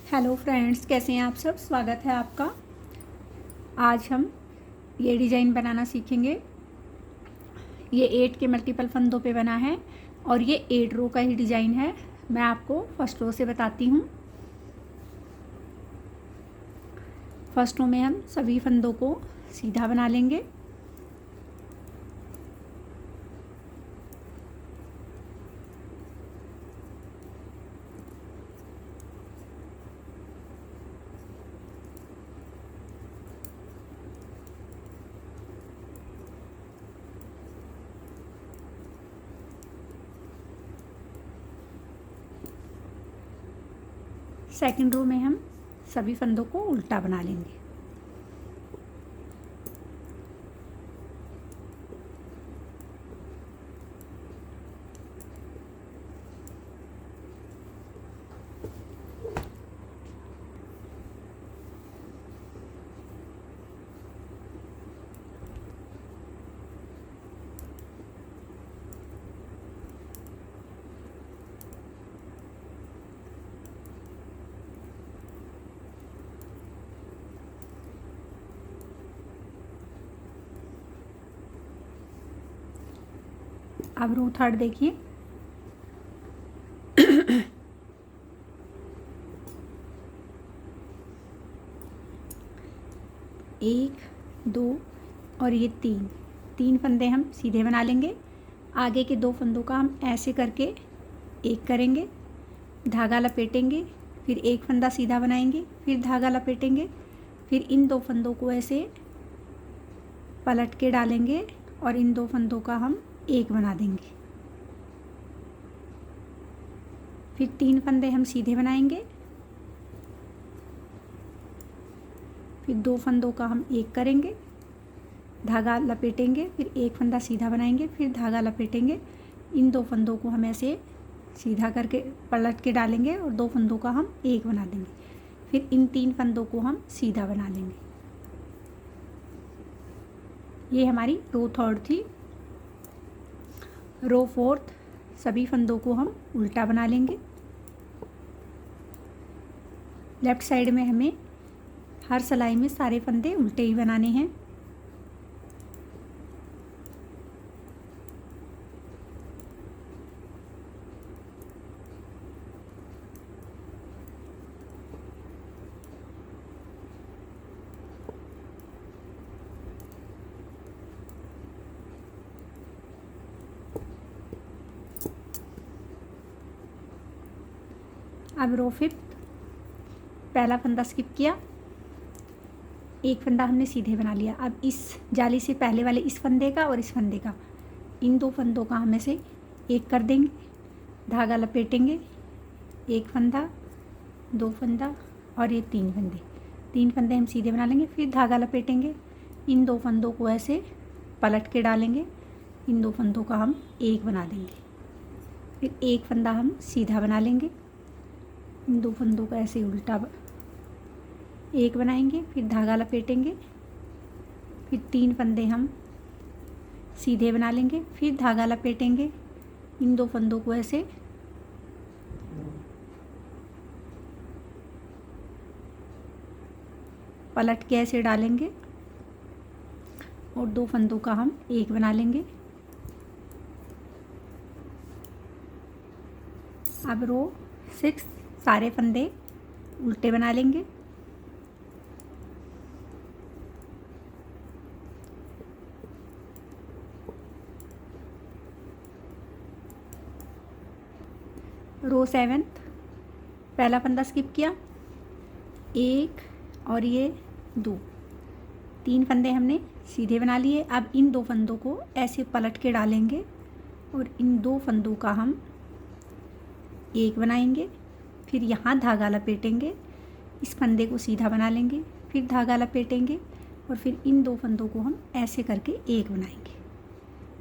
Hello friends, कैसे हैं आप सब। स्वागत है आपका। आज हम ये डिज़ाइन बनाना सीखेंगे। ये 8 के मल्टीपल फंदों पे बना है और ये 8 रो का ही डिज़ाइन है। मैं आपको फर्स्ट रो से बताती हूँ। फर्स्ट रो में हम सभी फंदों को सीधा बना लेंगे। सेकंड रो में हम सभी फंदों को उल्टा बना लेंगे। अब रो थर्ड देखिए। एक, दो और ये तीन फंदे हम सीधे बना लेंगे। आगे के 2 फंदों का हम ऐसे करके एक करेंगे, धागा लपेटेंगे, फिर एक फंदा सीधा बनाएंगे, फिर धागा लपेटेंगे, फिर इन 2 फंदों को ऐसे पलट के डालेंगे और इन 2 फंदों का हम एक बना देंगे। फिर 3 फंदे हम सीधे बनाएंगे, फिर 2 फंदों का हम एक करेंगे, धागा लपेटेंगे, फिर एक फंदा सीधा बनाएंगे, फिर धागा लपेटेंगे, इन 2 फंदों को हम ऐसे सीधा करके पलट के डालेंगे और 2 फंदों का हम एक बना देंगे। फिर इन 3 फंदों को हम सीधा बना लेंगे। ये हमारी रो थर्ड थी। रो फोर्थ सभी फंदों को हम उल्टा बना लेंगे। लेफ्ट साइड में हमें हर सिलाई में सारे फंदे उल्टे ही बनाने हैं। अब रो फिफ्थ, पहला फंदा स्किप किया, एक फंदा हमने सीधे बना लिया। अब इस जाली से पहले वाले इस फंदे का और इस फंदे का, इन 2 फंदों का हम ऐसे एक कर देंगे, धागा लपेटेंगे, एक फंदा, 2 फंदा और ये 3 फंदे हम सीधे बना लेंगे, फिर धागा लपेटेंगे, इन 2 फंदों को ऐसे पलट के डालेंगे, इन 2 फंदों का हम एक बना देंगे, फिर एक फंदा हम सीधा बना लेंगे, इन 2 फंदों का ऐसे उल्टा एक बनाएंगे, फिर धागा लपेटेंगे, फिर 3 फंदे हम सीधे बना लेंगे, फिर धागा लपेटेंगे, इन 2 फंदों को ऐसे पलट के ऐसे डालेंगे और 2 फंदों का हम एक बना लेंगे। अब रो 6 सारे फंदे उल्टे बना लेंगे। रो 7th, पहला फंदा स्किप किया, एक और ये 3 फंदे हमने सीधे बना लिए। अब इन 2 फंदों को ऐसे पलट के डालेंगे और इन 2 फंदों का हम एक बनाएंगे, फिर यहाँ धागा लपेटेंगे, इस फंदे को सीधा बना लेंगे, फिर धागा लपेटेंगे और फिर इन 2 फंदों को हम ऐसे करके एक बनाएंगे।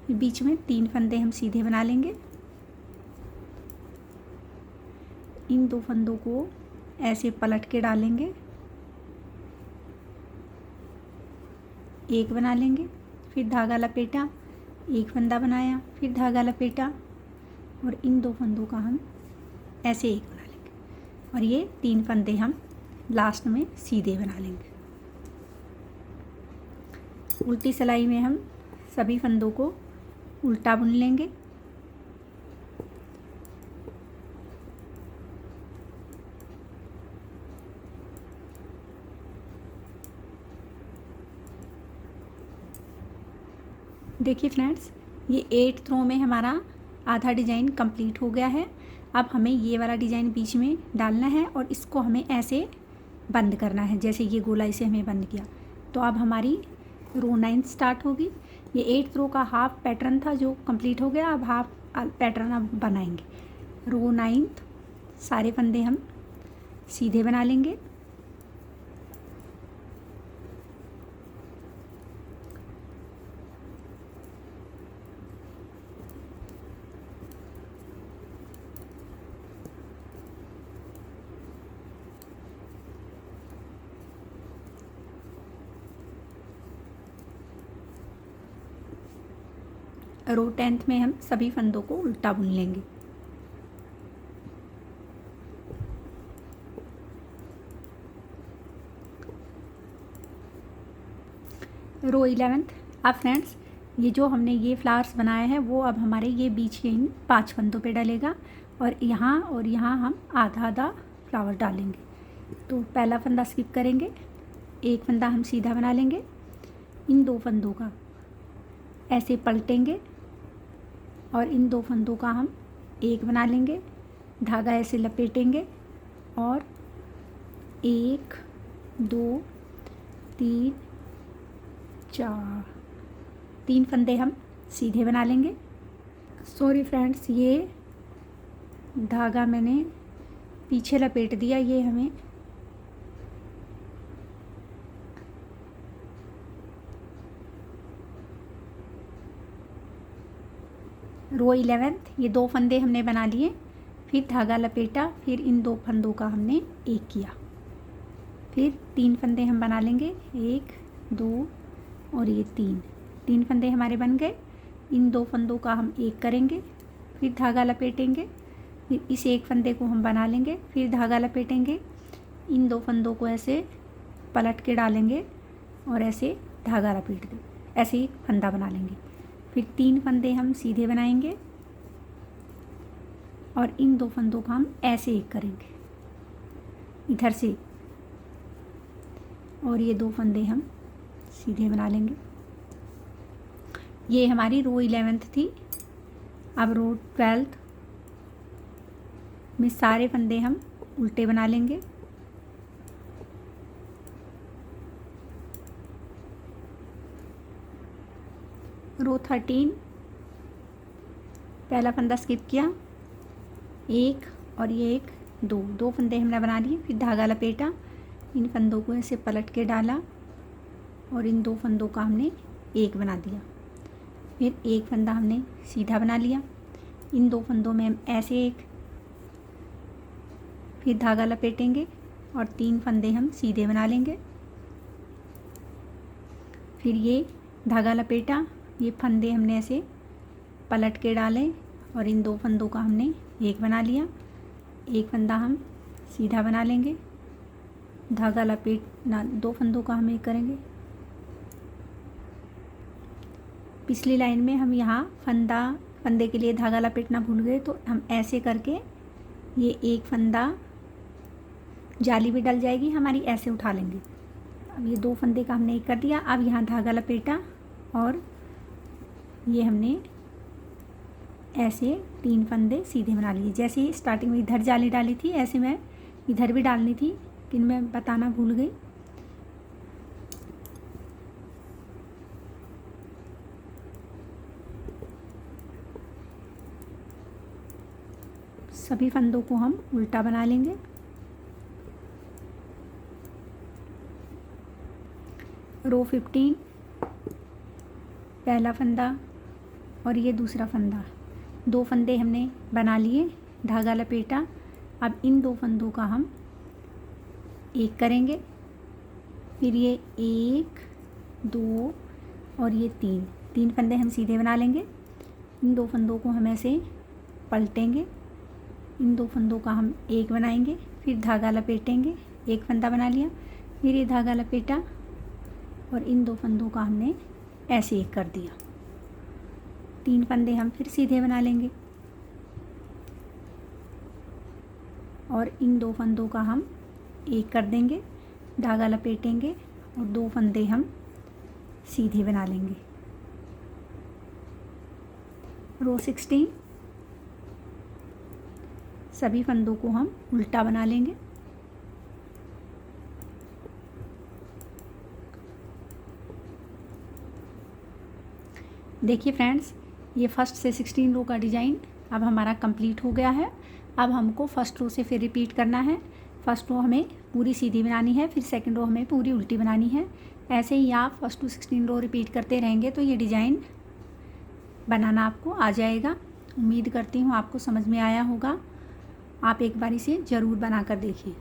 फिर बीच में 3 फंदे हम सीधे बना लेंगे, इन 2 फंदों को ऐसे पलट के डालेंगे, एक बना लेंगे, फिर धागा लपेटा, एक फंदा बनाया, फिर धागा लपेटा और इन 2 फंदों का हम ऐसे एक बना लेंगे और ये 3 फंदे हम लास्ट में सीधे बना लेंगे। उल्टी सिलाई में हम सभी फंदों को उल्टा बुन लेंगे। देखिए फ्रेंड्स, ये 8 रो में हमारा आधा डिज़ाइन कंप्लीट हो गया है। अब हमें ये वाला डिज़ाइन बीच में डालना है और इसको हमें ऐसे बंद करना है, जैसे ये गोला इसे हमें बंद किया। तो अब हमारी रो 9 स्टार्ट होगी। ये 8 रो का हाफ पैटर्न था जो कंप्लीट हो गया। अब हाफ पैटर्न अब बनाएंगे। रो 9 सारे फंदे हम सीधे बना लेंगे। रो 10 में हम सभी फंदों को उल्टा बुन लेंगे। रो 11। अब फ्रेंड्स, ये जो हमने ये फ्लावर्स बनाए हैं वो अब हमारे ये बीच के इन 5 फंदों पे डलेगा और यहाँ हम आधा आधा फ्लावर डालेंगे। तो पहला फंदा स्किप करेंगे, एक फंदा हम सीधा बना लेंगे। इन 2 फंदों का ऐसे पलटेंगे और इन 2 फंदों का हम एक बना लेंगे। धागा ऐसे लपेटेंगे और 1 2 3 4 3 फंदे हम सीधे बना लेंगे। सॉरी फ्रेंड्स, ये धागा मैंने पीछे लपेट दिया। ये हमें रो 11 ये 2 फंदे हमने बना लिए, फिर धागा लपेटा, फिर इन 2 फंदों का हमने एक किया, फिर 3 फंदे हम बना लेंगे। 1 2 और ये 3 फंदे हमारे बन गए। इन 2 फंदों का हम एक करेंगे, फिर धागा लपेटेंगे, फिर इस एक फंदे को हम बना लेंगे, फिर धागा लपेटेंगे। इन 2 फंदों को ऐसे पलट के डालेंगे और ऐसे धागा लपेट दें, ऐसे एक फंदा बना लेंगे। फिर 3 फंदे हम सीधे बनाएंगे और इन 2 फंदों का हम ऐसे एक करेंगे इधर से, और ये 2 फंदे हम सीधे बना लेंगे। ये हमारी रो 11 थी। अब रो 12 में सारे फंदे हम उल्टे बना लेंगे। रो 13 पहला फंदा स्किप किया, 1 और ये 1 2 फंदे हमने बना लिए। फिर धागा लपेटा, इन फंदों को ऐसे पलट के डाला और इन 2 फंदों का हमने एक बना दिया। फिर एक फंदा हमने सीधा बना लिया, इन 2 फंदों में हम ऐसे एक, फिर धागा लपेटेंगे और 3 फंदे हम सीधे बना लेंगे। फिर ये धागा लपेटा, ये फंदे हमने ऐसे पलट के डाले और इन 2 फंदों का हमने एक बना लिया। एक फंदा हम सीधा बना लेंगे, धागा लपेटना, 2 फंदों का हम एक करेंगे। पिछली लाइन में हम यहाँ फंदे के लिए धागा लपेटना भूल गए, तो हम ऐसे करके ये एक फंदा, जाली भी डल जाएगी हमारी, ऐसे उठा लेंगे। अब ये 2 फंदे का हमने एक कर दिया। अब यहाँ धागा लपेटा और ये हमने ऐसे 3 फंदे सीधे बना लिए। जैसे ही स्टार्टिंग में इधर जाली डाली थी, ऐसे मैं इधर भी डालनी थी, लेकिन मैं बताना भूल गई। सभी फंदों को हम उल्टा बना लेंगे। रो 15 पहला फंदा और ये दूसरा फंदा, 2 फंदे हमने बना लिए, धागा लपेटा। अब इन 2 फंदों का हम एक करेंगे, फिर ये 1 2 और ये 3 फंदे हम सीधे बना लेंगे। इन 2 फंदों को हम ऐसे पलटेंगे, इन 2 फंदों का हम एक बनाएंगे, फिर धागा लपेटेंगे, एक फंदा बना लिया, फिर ये धागा लपेटा और इन 2 फंदों का हमने ऐसे एक कर दिया। 3 फंदे हम फिर सीधे बना लेंगे और इन 2 फंदों का हम एक कर देंगे, धागा लपेटेंगे और 2 फंदे हम सीधे बना लेंगे। रो 16 सभी फंदों को हम उल्टा बना लेंगे। देखिए फ्रेंड्स, ये फर्स्ट से 16 रो का डिज़ाइन अब हमारा कंप्लीट हो गया है। अब हमको फर्स्ट रो से फिर रिपीट करना है। फर्स्ट रो हमें पूरी सीधी बनानी है, फिर सेकंड रो हमें पूरी उल्टी बनानी है। ऐसे ही आप फर्स्ट टू 16 रो रिपीट करते रहेंगे तो ये डिज़ाइन बनाना आपको आ जाएगा। उम्मीद करती हूँ आपको समझ में आया होगा। आप एक बार इसे ज़रूर बना कर देखिए।